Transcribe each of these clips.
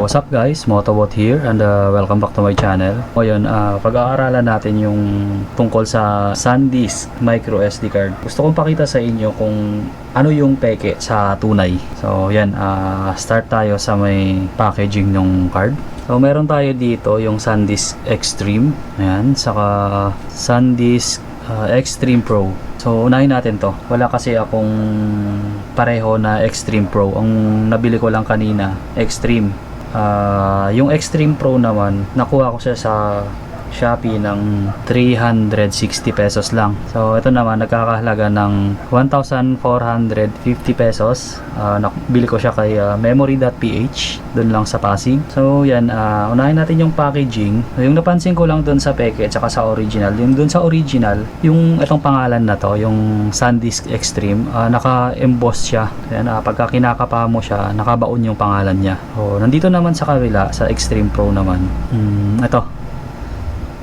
What's up guys, Motobot here and welcome back to my channel. Ngayon, pag-aaralan natin yung tungkol sa SanDisk micro SD card. Gusto kong pakita sa inyo kung ano yung peke sa tunay. So yan, start tayo sa may packaging ng card. So meron tayo dito yung SanDisk Extreme, ayan, saka SanDisk Extreme Pro. So unahin natin to. Wala kasi akong pareho na Extreme Pro. Ang nabili ko lang kanina Extreme. Yung Extreme Pro naman, nakuha ko siya sa Shopee ng 360 pesos lang. So ito naman nagkakahalaga ng 1,450 pesos. Bili ko siya kay memory.ph doon lang sa Pasig. So yan, unahin natin yung packaging. Yung napansin ko lang doon sa peke at saka sa original, yung doon sa original, yung itong pangalan na to, yung SanDisk Extreme, naka-emboss siya. Yan, pagka kinakapa mo siya, nakabaon yung pangalan niya. So nandito naman sa kabila, sa Extreme Pro naman, ito,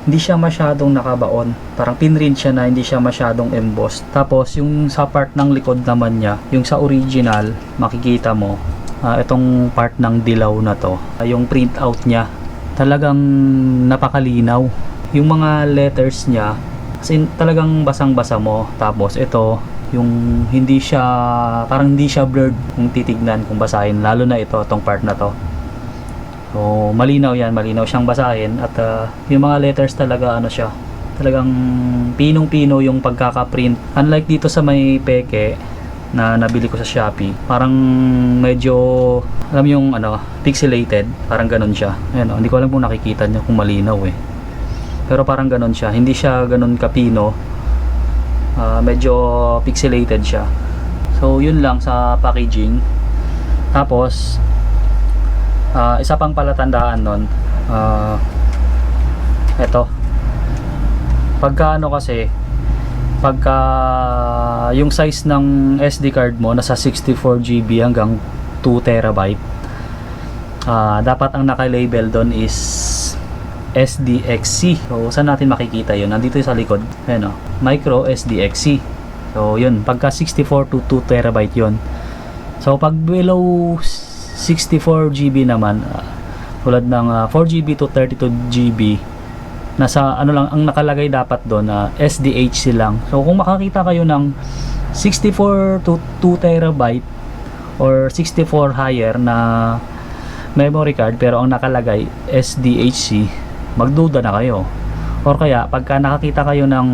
hindi siya masyadong nakabaon, parang pinrint siya na hindi siya masyadong embossed. Tapos yung sa part ng likod naman niya, yung sa original, makikita mo itong part ng dilaw na to, yung print out niya talagang napakalinaw. Yung mga letters niya kasi talagang basang-basa mo. Tapos ito, yung hindi siya, parang hindi siya blurred kung titignan, kung basahin, lalo na ito, itong part na to. So malinaw yan, malinaw siyang basahin. At yung mga letters talaga, ano siya, talagang pinong-pino yung pagkaka-print. Unlike dito sa may peke na nabili ko sa Shopee, parang medyo, alam yung ano, pixelated, parang ganun siya. Ayan, hindi ko alam kung nakikita niyo kung malinaw eh, pero parang ganun siya, hindi siya ganun kapino, medyo pixelated siya. So yun lang sa packaging. Tapos isa pang palatandaan nun, eto, pagka ano kasi, pagka yung size ng SD card mo nasa 64GB hanggang 2TB, dapat ang naka-label doon is SDXC. So saan natin makikita yun? Nandito sa likod, ayan o, micro SDXC. So yun, pagka 64 to 2TB yun. So pag below 64GB naman, tulad ng 4GB to 32GB, nasa ano lang ang nakalagay dapat doon, SDHC lang. So kung makakita kayo ng 64 to 2TB or 64 higher na memory card pero ang nakalagay SDHC, magduda na kayo. Or kaya pagka nakakita kayo ng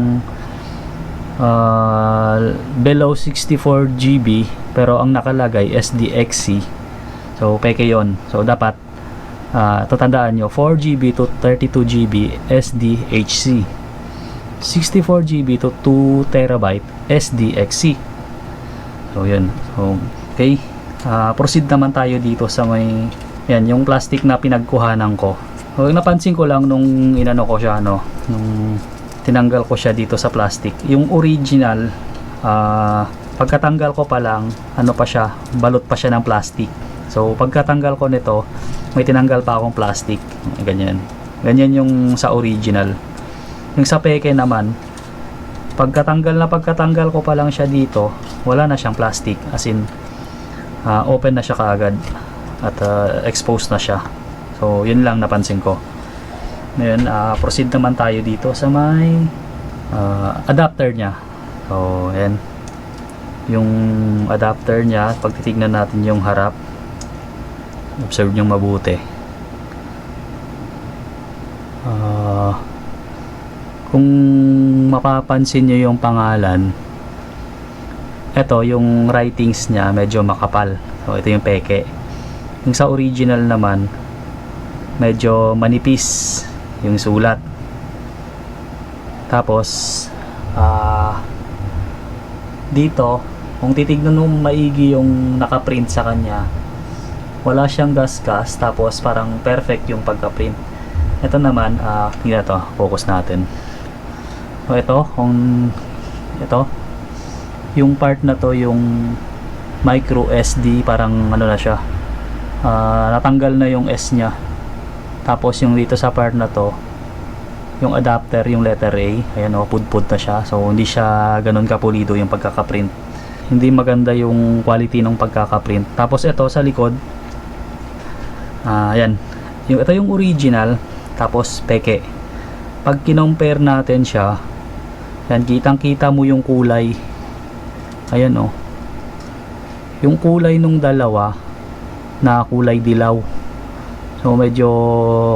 below 64GB pero ang nakalagay SDXC, so peke yon. So dapat tatandaan nyo, 4GB to 32GB SDHC, 64GB to 2TB SDXC. So yun. So okay, proceed naman tayo dito sa may, yan, yung plastic na pinagkuhanan ko. So napansin ko lang nung inano ko siya, no, nung tinanggal ko siya dito sa plastic, yung original, pagkatanggal ko pa lang, ano pa siya, balot pa siya ng plastic. So pagkatanggal ko nito, may tinanggal pa akong plastic. Ganyan. Ganyan yung sa original. Yung sa peke naman, pagkatanggal ko pa lang siya dito, wala na siyang plastic. As in, open na siya kaagad. At exposed na siya. So yun lang napansin ko. Ngayon, proceed naman tayo dito sa may adapter nya. So yan. Yung adapter nya, pag titignan natin yung harap, observe nyo mabuti. Kung mapapansin nyo yung pangalan, eto yung writings nya medyo makapal. So ito yung peke. Yung sa original naman, medyo manipis yung sulat. Tapos dito, kung titignan mo maigi yung nakaprint sa kanya, wala siyang gasgas, tapos parang perfect yung pagka-print. Ito naman, tingnan to, focus natin. So ito, ito, yung part na to, yung micro SD, parang ano na siya, natanggal na yung S nya. Tapos yung dito sa part na to, yung adapter, yung letter A, ayan o, pudpud na siya. So hindi siya ganun kapulido yung pagkaka-print. Hindi maganda yung quality ng pagkaka-print. Tapos ito sa likod, Yan. Ito yung original, tapos peke. Pag kinompare natin siya, yan, kitang-kita mo yung kulay. Ayan oh. Yung kulay nung dalawa na kulay dilaw. So medyo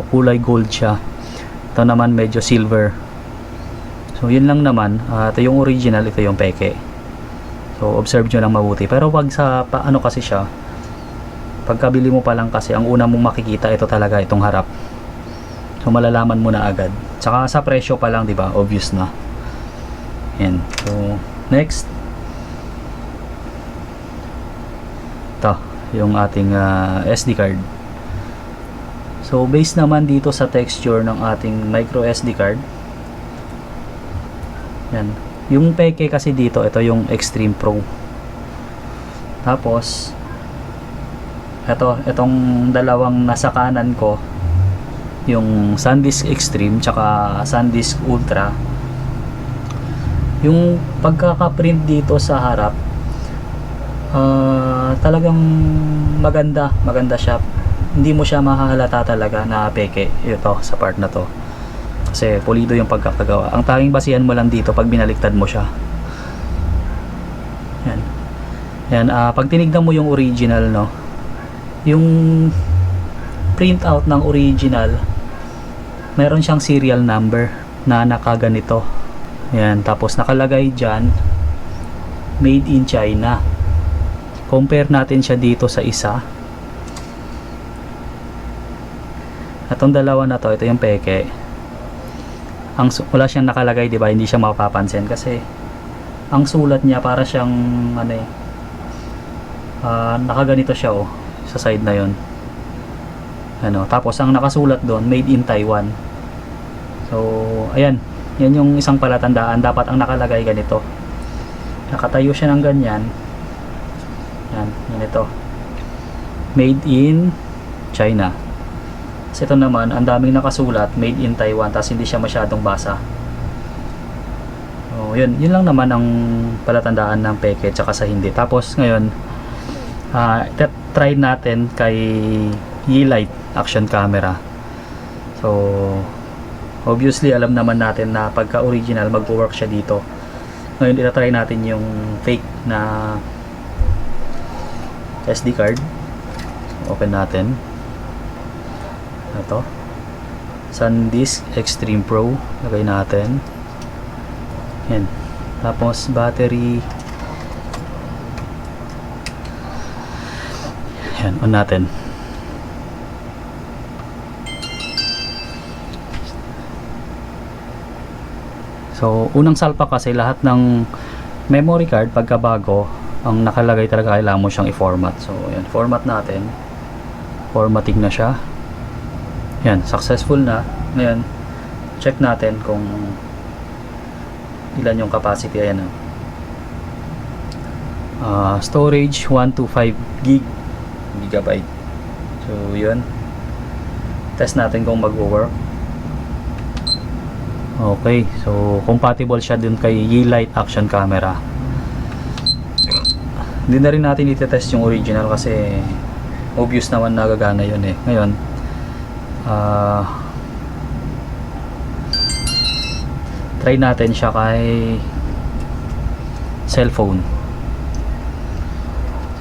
kulay gold siya. Ito naman medyo silver. So yun lang naman. Ito yung original, ito yung peke. So observe nyo lang mabuti. Pero wag sa paano kasi siya, pagkabili mo pa lang kasi, ang una mong makikita ito talaga, itong harap. So malalaman mo na agad. Tsaka sa presyo pa lang, di ba? Obvious na. Yan. So next, ito yung ating SD card. So based naman dito sa texture ng ating micro SD card, yan, yung peke kasi dito, ito yung Extreme Pro. Tapos itong dalawang nasa kanan ko, yung SanDisk Extreme tsaka SanDisk Ultra, yung pagkaka-print dito sa harap, talagang maganda siya. Hindi mo siya mahahalata talaga na peke ito sa part na to, kasi pulido yung pagkakagawa. Ang tanging basihan mo lang dito pag binaliktad mo siya. Yan. Pag tinignan mo yung original, no, yung print out ng original, meron siyang serial number na nakaganito. Yan, tapos nakalagay dyan made in China. Compare natin siya dito sa isa. Itong dalawa na to, ito yung peke. Wala siyang nakalagay, di ba? Hindi siya mapapansin kasi ang sulat niya para siyang ano eh, nakaganito siya oh, sa side na yon. Ano, tapos ang nakasulat doon, made in Taiwan. So ayan, yan yung isang palatandaan. Dapat ang nakalagay ganito, nakatayo siya ng ganyan. Yan ito, made in China. Kasi ito naman, ang daming nakasulat made in Taiwan, tapos hindi siya masyadong basa. So yun lang naman ang palatandaan ng peke tsaka sa hindi. Tapos ngayon, try natin kay Yeelight action camera. So obviously alam naman natin na pagka original magwo-work siya dito. Ngayon itatry natin yung fake na SD card. Open natin. Ito, SanDisk Extreme Pro, lagay natin. Yan. Tapos battery, yan, on natin. So unang salpak kasi lahat ng memory card pagkabago, ang nakalagay talaga kailangan mo siyang i-format. So yan, format natin. Formatting na siya. Yan, successful na. Ngayon, check natin kung ilan yung capacity. Ayan, storage 125 gigabyte. So yun, test natin kung magwo-work. Okay, so compatible siya dun kay Yeelight action camera. Hindi na rin natin i-test yung original kasi obvious naman nagagana yun eh. Ngayon, try natin siya kay cellphone.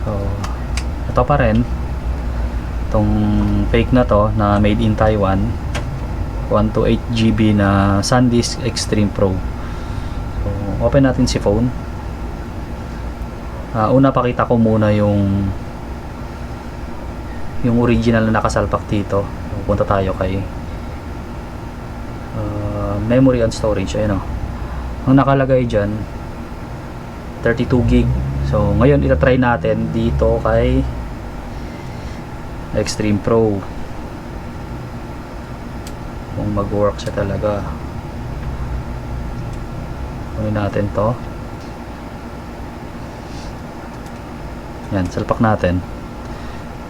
So ito pa rin, itong fake na to na made in Taiwan, 128 GB na SanDisk Extreme Pro. So open natin si phone. Una pakita ko muna yung original na nakasalpak dito. Punta tayo kay memory and storage. Ayan o, ang nakalagay dyan 32 gig. So ngayon itatry natin dito kay Extreme Pro kung mag-work siya talaga. Kunin natin to. Yan, salpak natin.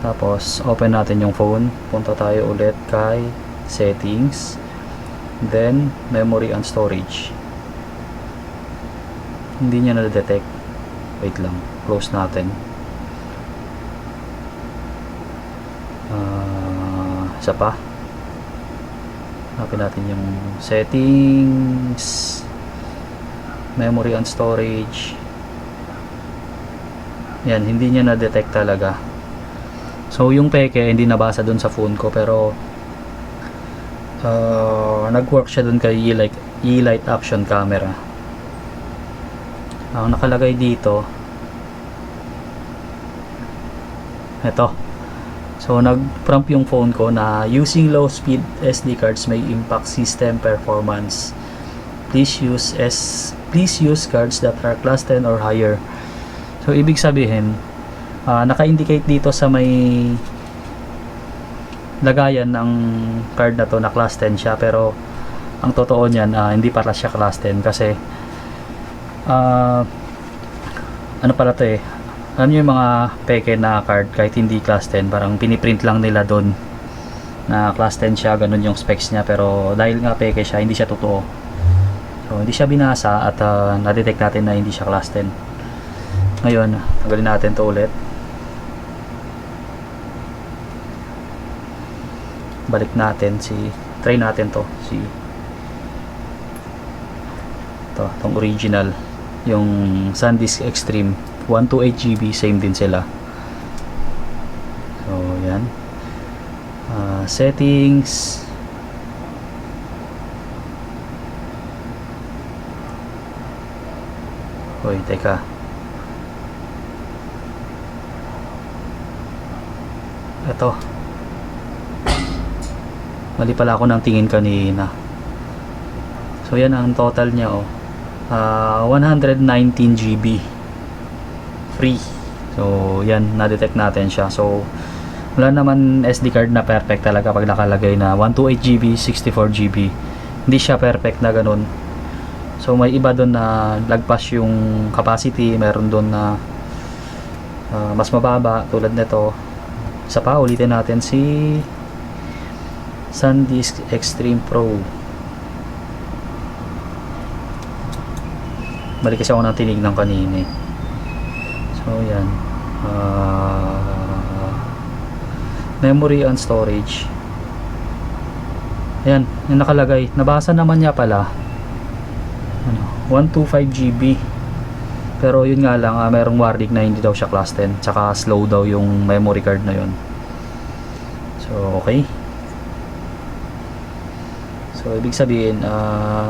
Tapos open natin yung phone. Punta tayo ulit kay settings, then memory and storage. Hindi niya na-detect. Wait lang, close natin. Isa pa. Hanapin natin yung settings, memory and storage. Yan, hindi niya na-detect talaga. So yung peke hindi nabasa dun sa phone ko, pero nag-work siya dun kay E-Light action camera. Ang nakalagay dito, eto. So nag-prompt yung phone ko na using low speed SD cards may impact system performance. Please use cards that are class 10 or higher. So ibig sabihin, naka-indicate dito sa may lagayan ng card na to na class 10 siya, pero ang totoo niyan, hindi para siya class 10 kasi ano pala to eh, alam niyo yung mga peke na card kahit hindi class 10, parang piniprint lang nila doon na class 10 siya, ganun yung specs niya, pero dahil nga peke siya, hindi siya totoo. So hindi siya binasa at na-detect natin na hindi siya class 10. Ngayon, tanggalin natin to ulit. Balik natin try natin to tong original, yung SanDisk Extreme 128GB, same din sila. So yan, settings, hoy teka, ito mali pala ako ng tingin kanina. So yan ang total niya, 119GB free. So yan, na-detect natin siya. So wala naman SD card na perfect talaga pag nakalagay na 128GB, 64GB. Hindi siya perfect na ganun. So may iba doon na lagpas yung capacity, meron doon na mas mababa tulad nito. Isa pa, ulitin natin si SanDisk Extreme Pro. Balik kasi ako ng tinignan kanina eh. So yan, memory and storage, ayan yung nakalagay, nabasa naman niya pala 125GB, pero yun nga lang, merong warning na hindi daw siya class 10, tsaka slow daw yung memory card na yun. So okay, so ibig sabihin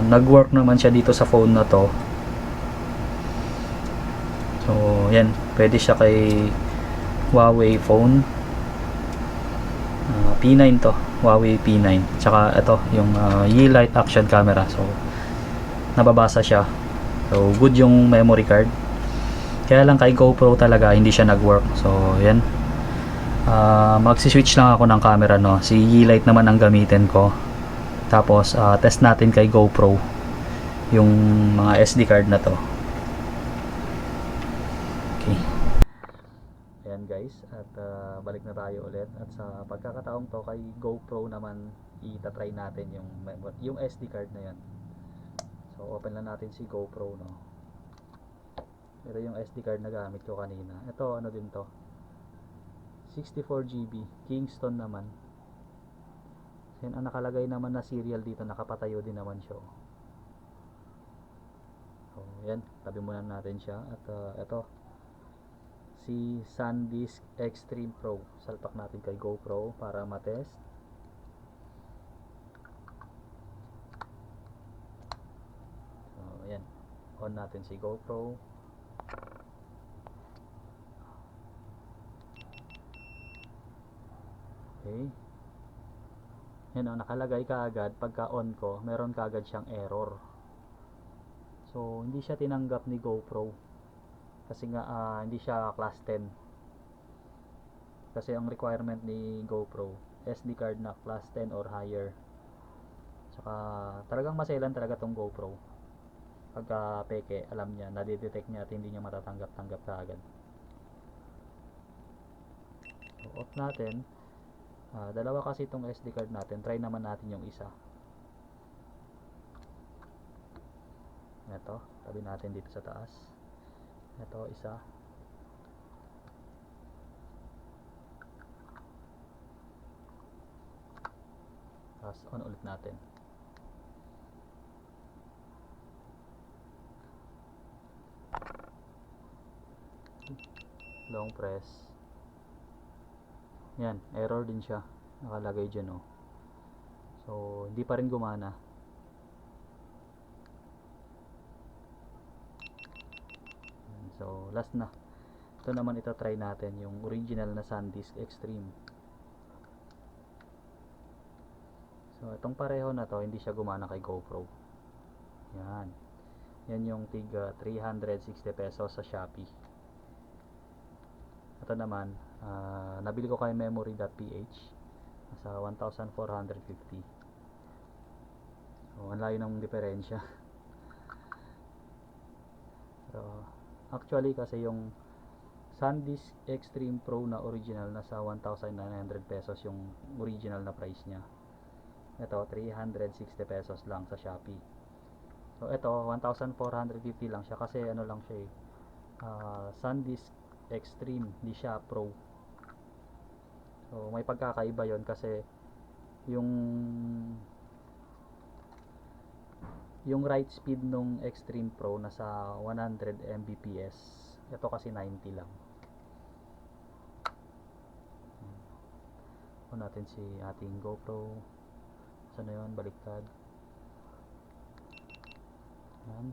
nag-work naman siya dito sa phone na to. So yan, pwede siya kay Huawei phone, P9 to, Huawei P9, tsaka ito yung E-Light action camera. So nababasa siya, so good yung memory card. Kaya lang kay GoPro talaga hindi siya nag-work. So yan, magsi-switch lang ako ng camera, no. Si E-Light naman ang gamitin ko, tapos test natin kay GoPro yung mga SD card na to. Okay, ayan guys, at balik na tayo ulit, at sa pagkakataong to kay GoPro naman itatry natin yung SD card na yan. So open lang natin si GoPro, no. Pero yung SD card na gamit ko kanina, ito ano din to, 64GB Kingston naman. Yan ang nakalagay naman na serial dito, nakapatayo din naman siya. So yan, tabi muna natin siya. At ito si SanDisk Extreme Pro, salpak natin kay GoPro para matest. So yan, on natin si GoPro. Okay, yan o, nakalagay kaagad pagka on ko, meron kaagad siyang error. So hindi siya tinanggap ni GoPro kasi nga hindi siya class 10, kasi ang requirement ni GoPro SD card na class 10 or higher. Saka talagang maselan talaga tong GoPro pagka peke, alam niya, nadidetect niya at hindi niya matatanggap-tanggap kaagad. So off natin. Dalawa kasi itong SD card natin, try naman natin yung isa. Ito, tabi natin dito sa taas. Ito isa. Tapos on ulit natin. Long press. Yan, error din siya. Nakalagay dyan, oh. So, hindi pa rin gumana. So, last na. Ito naman try natin yung original na SanDisk Extreme. So, itong pareho na to, hindi siya gumana kay GoPro. Yan. Yan yung tiga 360 pesos sa Shopee. Ito naman, nabili ko kay memory.ph sa 1,450. So, ang layo ng diferensya. So, actually kasi yung SanDisk Extreme Pro na original nasa 1,900 pesos yung original na price niya. Ito 360 pesos lang sa Shopee. So ito 1,450 lang siya kasi ano lang siya SanDisk Extreme, di siya Pro. So may pagkakaiba yon kasi yung write speed nung Extreme Pro nasa 100 Mbps. Ito kasi 90 lang. On natin si ating GoPro. Saan na yun? Baliktad. Yan.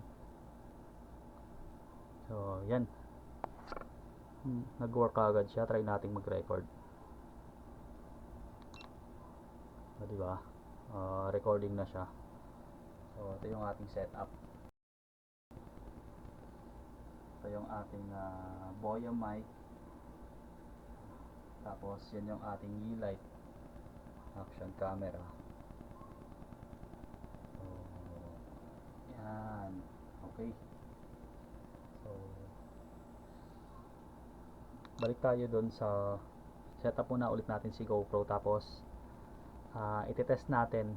So yan, nag-work agad siya. Try nating mag-record. Diba? Recording na siya. So ito yung ating setup. Ito yung ating Boya mic. Tapos yan yung ating Yeelight action camera. So yan. Okay. So balik tayo doon sa setup. Muna ulit natin si GoPro, tapos itetest natin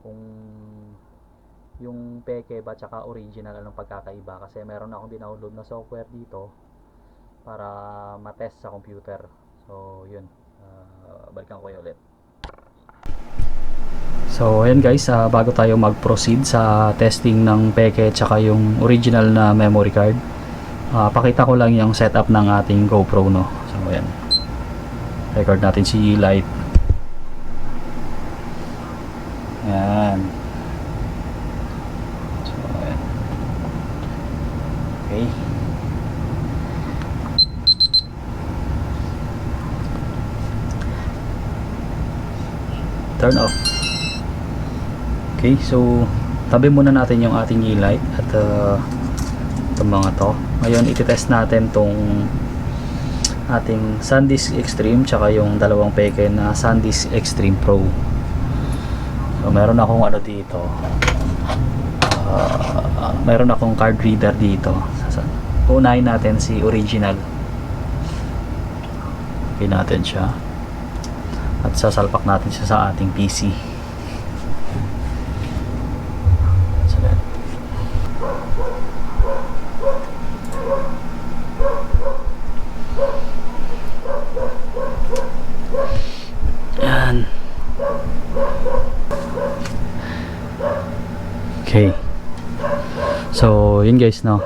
kung yung peke ba tsaka original anong pagkakaiba, kasi meron akong dinownload na software dito para matest sa computer. So yun, balikan ko kayo ulit. So ayan guys, bago tayo mag-proceed sa testing ng peke tsaka yung original na memory card, pakita ko lang yung setup ng ating GoPro, no. So ayan, record natin si Yeelight. Ayan. So ayan. Okay. Turn off. Okay, so tabi muna natin yung ating Yeelight at itong mga to. Ngayon itetest natin tong ating SanDisk Extreme tsaka yung dalawang peke na SanDisk Extreme Pro. So meron akong ano dito, meron akong card reader dito. Unahin natin si original. Okay natin siya at sasalpak natin siya sa ating PC. Yan. Okay. So, yun guys, no.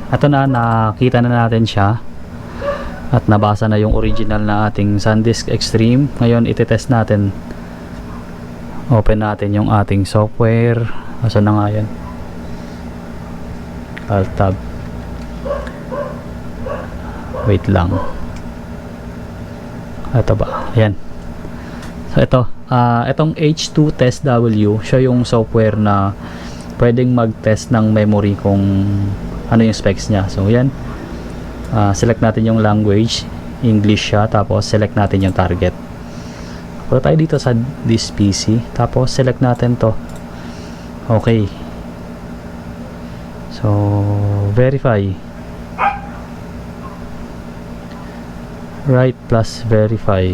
Ito na, nakita na natin siya. At nabasa na yung original na ating SanDisk Extreme. Ngayon, itetest natin. Open natin yung ating software. Asan na nga yan? Alt tab. Wait lang. Ito ba? Ayan. So ito, itong H2 Test W, siya yung software na pwedeng mag-test ng memory kung ano yung specs niya. So yan, select natin yung language, English siya, tapos select natin yung target. Punta tayo dito sa this PC, tapos select natin to. Okay. So verify. Write plus verify.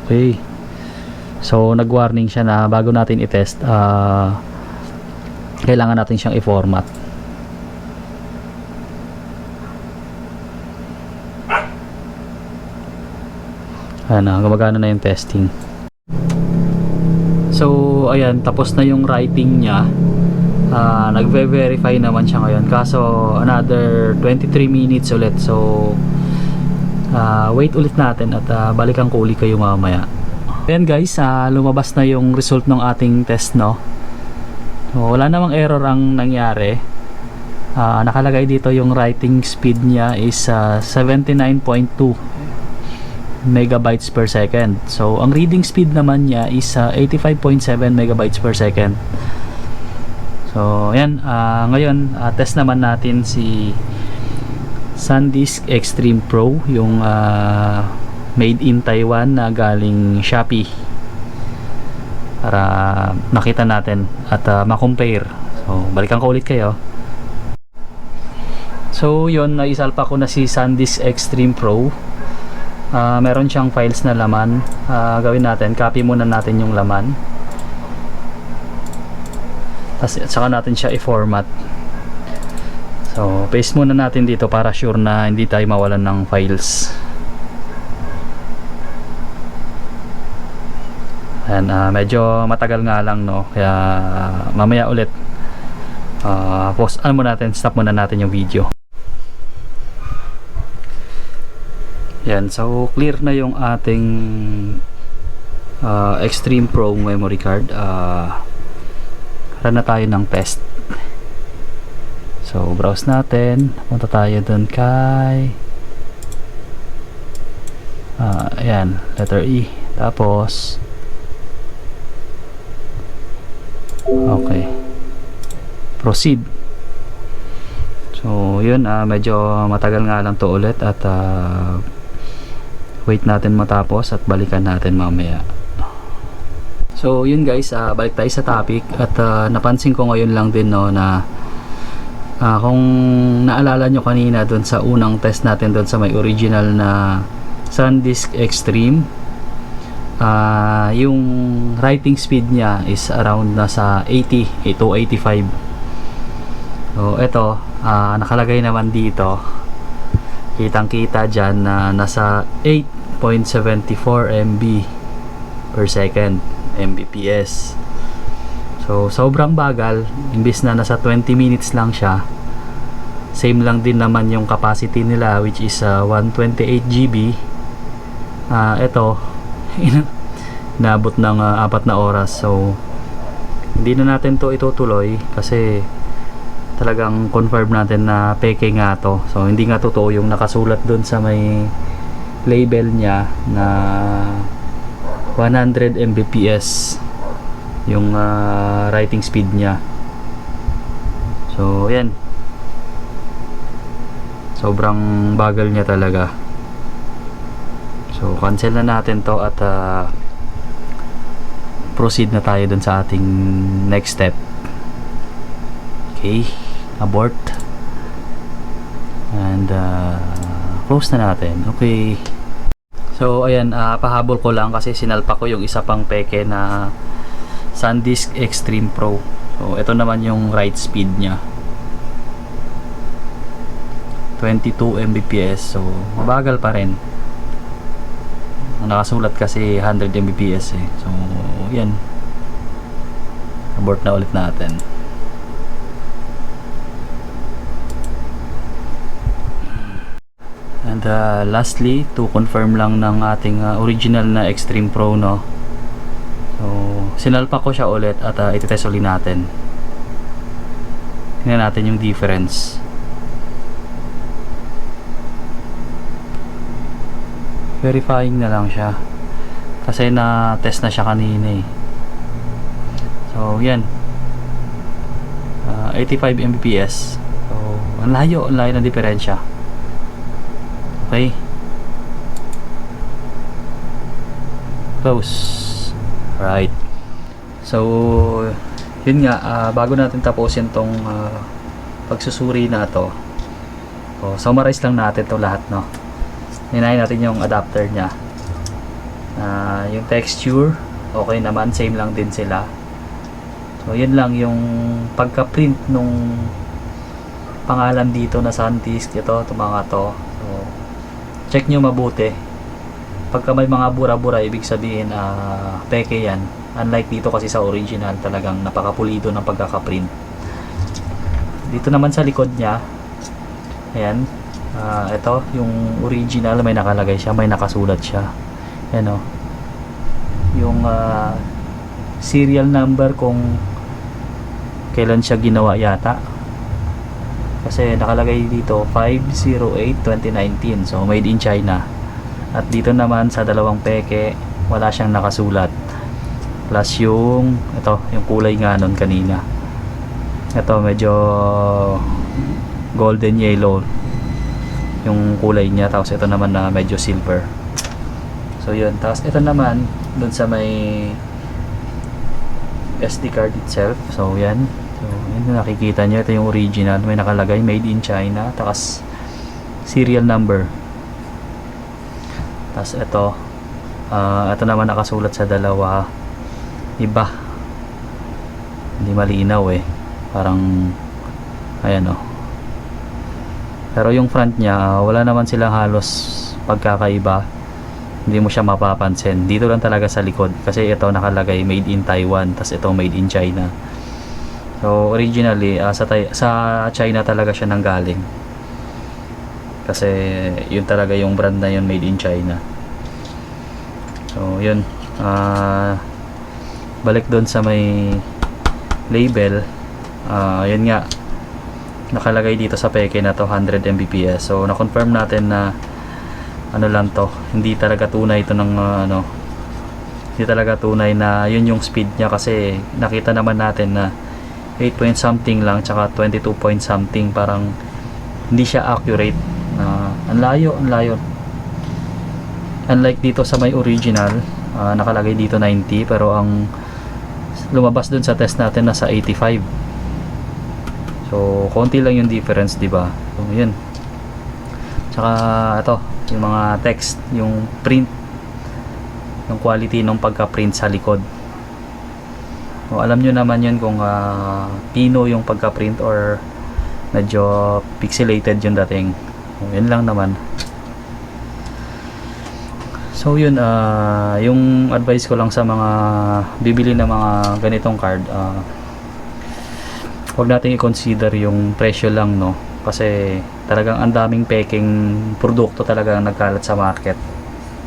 Okay. So nag-warning siya na bago natin i-test, kailangan natin siyang i-format. Ayan, gumagana na yung testing. So ayan, tapos na yung writing niya. Nagve-verify naman siya ngayon, kaso another 23 minutes ulit. So wait ulit natin at balikan ko ulit kayo mamaya. Ayan guys, lumabas na yung result ng ating test, no. So, wala namang error ang nangyari. Nakalagay dito yung writing speed niya is 79.2 megabytes per second. So ang reading speed naman niya is 85.7 megabytes per second. So ayan, ngayon test naman natin si SanDisk Extreme Pro, yung made in Taiwan na galing Shopee, para makita natin at ma-compare. So balikan ko ulit kayo. So yun, naisalpa ko na si SanDisk Extreme Pro. Meron siyang files na laman. Gawin natin, copy muna natin yung laman, tapos saka natin siya i-format. So paste muna natin dito para sure na hindi tayo mawalan ng files. Ayan, medyo matagal nga lang, no, kaya mamaya ulit pause muna natin, stop muna natin yung video. Yan, so clear na yung ating Extreme Pro memory card. Run na tayo ng test. So browse natin, punta tayo dun kay ayan, letter E, tapos okay, proceed. So yun, medyo matagal nga lang to ulit at wait natin matapos at balikan natin mamaya. So yun guys, balik tayo sa topic at napansin ko ngayon lang din, no, na kung naalala nyo kanina dun sa unang test natin dun sa may original na SanDisk Extreme, yung writing speed niya is around nasa 80 to 85. So eto, nakalagay naman dito, kitang kita dyan na nasa 8.74 MB per second, Mbps. So sobrang bagal, imbis na nasa 20 minutes lang siya. Same lang din naman yung capacity nila, which is 128 GB. Ito naabot ng 4 na oras. So hindi na natin to itutuloy kasi talagang confirm natin na peke nga to. So hindi nga totoo yung nakasulat dun sa may label niya na 100 Mbps yung writing speed niya. So yan, sobrang bagal niya talaga. So cancel na natin to at proceed na tayo dun sa ating next step. Okay, abort and close na natin. Okay, so ayan, pahabol ko lang kasi sinalpa ko yung isa pang peke na SanDisk Extreme Pro. So ito naman yung write speed nya, 22 Mbps. So mabagal pa rin, nakasulat kasi 100 Mbps eh. So yan, abort na ulit natin. And lastly, to confirm lang ng ating original na Extreme Pro, no. So sinalpa ko siya ulit at ititest ulit natin. Tingnan natin yung difference. Verifying na lang siya kasi na test na siya kanina eh. So yan, 85 Mbps. So ang layo ng diferensya. Okay, close. Right. So yun nga, bago natin tapusin tong pagsusuri na to, summarize lang natin to lahat, no. Hinahin natin yung adapter nya, yung texture okay naman, same lang din sila. So yun lang yung pagka-print nung pangalan dito na SanDisk, ito mga to. So check nyo mabuti pagka may mga bura-bura, ibig sabihin peke yan. Unlike dito kasi sa original, talagang napakapulido ng pagkakaprint. Dito naman sa likod niya, ayan, ito yung original, may nakalagay siya, may nakasulat siya. Ayan o, yung serial number kung kailan siya ginawa yata, kasi nakalagay dito 5/08/2019, so made in China. At dito naman sa dalawang peke, wala siyang nakasulat. Plus yung ito, yung kulay nga nun kanina, ito medyo golden yellow yung kulay niya, tapos ito naman na medyo silver. So yun, tapos ito naman dun sa may SD card itself. So yan, so yun, nakikita nyo, ito yung original, may nakalagay made in China, tapos serial number. Tapos ito naman nakasulat sa dalawa, iba, hindi malinaw eh, parang ayan o. Pero yung front niya, wala naman silang halos pagkakaiba, hindi mo siya mapapansin. Dito lang talaga sa likod, kasi ito nakalagay made in Taiwan, tas ito made in China. So originally sa China talaga siya nanggaling, kasi yun talaga yung brand na yun, made in China. So yun, balik doon sa may label, yun nga, nakalagay dito sa peke na to 100 Mbps. So na-confirm natin na ano lang to, hindi talaga tunay ito ng hindi talaga tunay na yun yung speed niya, kasi nakita naman natin na 8 point something lang, tsaka 22 point something, parang hindi siya accurate. Ang layo. Unlike dito sa may original, nakalagay dito 90, pero ang lumabas dun sa test natin nasa 85. So konti lang yung difference, di ba? So yun. Tsaka ito, yung mga text, yung print, yung quality ng pagka-print sa likod. So, alam nyo naman yun kung pino yung pagka-print or medyo pixelated yung dating. So, yun lang naman. So yun, yung advice ko lang sa mga bibili ng mga ganitong card, huwag natin i-consider yung presyo lang, no, kasi talagang ang daming peking produkto talagang nagkalat sa market,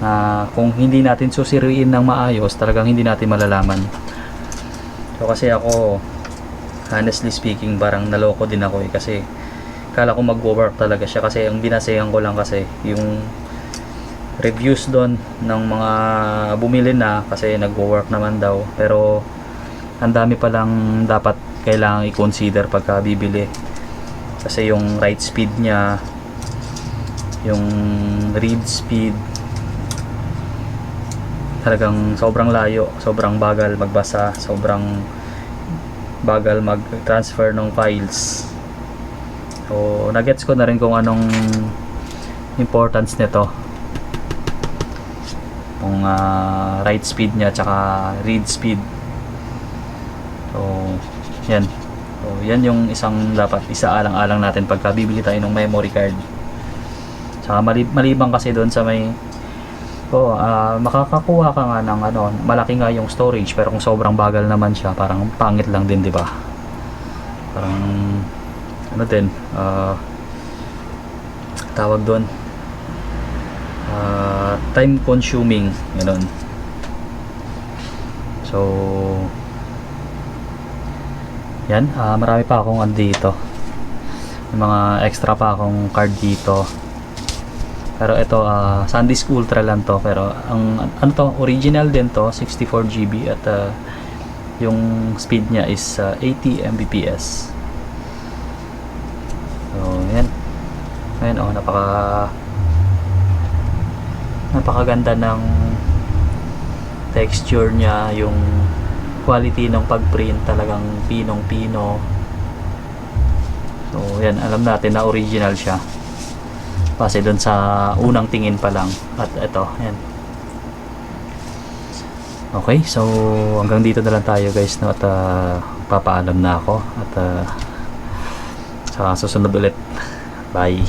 na kung hindi natin susuriin ng maayos, talagang hindi natin malalaman. So kasi ako, honestly speaking, parang naloko din ako kasi kala ko mag-work talaga siya, kasi ang binasehan ko lang kasi yung reviews doon ng mga bumili na, kasi nag-work naman daw, pero ang dami palang dapat kailangang i-consider pagka bibili, kasi yung write speed niya, yung read speed, talagang sobrang layo, sobrang bagal magbasa, sobrang bagal mag-transfer ng files. So nagets ko na rin kung anong importance nito, kung write speed niya tsaka read speed. So yan. So yan yung isang dapat isaalang-alang natin pagka bibili tayo ng memory card. Tsaka maliban kasi doon sa may makakakuha ka nga ng malaki nga yung storage, pero kung sobrang bagal naman siya, parang pangit lang din, di ba? Parang din, tawag doon, time consuming, gano'n. So yan, marami pa akong andito, mga extra pa akong card dito, pero ito SanDisk Ultra lang to, pero ang to, original din to, 64GB, at yung speed niya is 80 Mbps. So yan, ayun, napakaganda ng texture niya, yung quality ng pagprint, talagang pinong-pino. So yan, alam natin na original siya kasi doon sa unang tingin pa lang. At ito, yan. Okay, so hanggang dito na lang tayo, guys, no? At papaalam na ako, at sa susunod ulit. Bye.